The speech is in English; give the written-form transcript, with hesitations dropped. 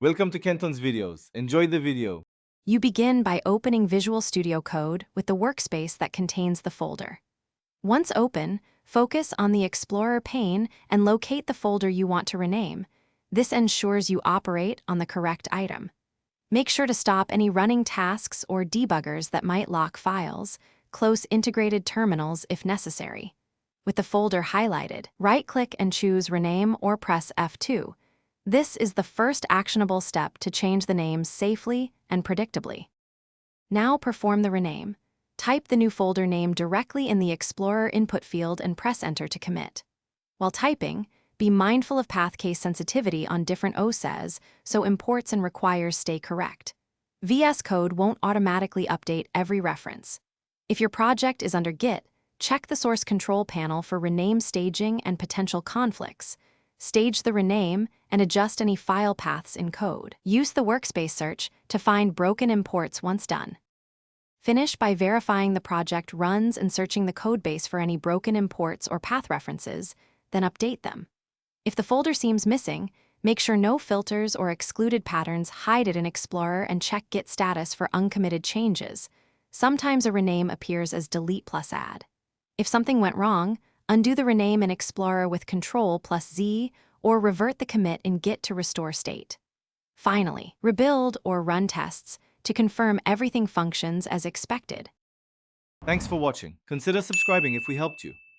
Welcome to Kenton's videos. Enjoy the video. You begin by opening Visual Studio Code with the workspace that contains the folder. Once open, focus on the Explorer pane and locate the folder you want to rename. This ensures you operate on the correct item. Make sure to stop any running tasks or debuggers that might lock files. Close integrated terminals if necessary. With the folder highlighted, right-click and choose Rename or press F2. This is the first actionable step to change the name safely and predictably. Now perform the rename. Type the new folder name directly in the Explorer input field and press Enter to commit. While typing, be mindful of path case sensitivity on different OSes so imports and requires stay correct. VS Code won't automatically update every reference. If your project is under Git, check the source control panel for rename staging and potential conflicts. Stage the rename and adjust any file paths in code. Use the workspace search to find broken imports once done. Finish by verifying the project runs and searching the codebase for any broken imports or path references, then update them. If the folder seems missing, make sure no filters or excluded patterns hide it in Explorer and check Git status for uncommitted changes. Sometimes a rename appears as delete plus add. If something went wrong, undo the rename in Explorer with Ctrl plus Z or revert the commit in Git to restore state. Finally, rebuild or run tests to confirm everything functions as expected. Thanks for watching. Consider subscribing if we helped you.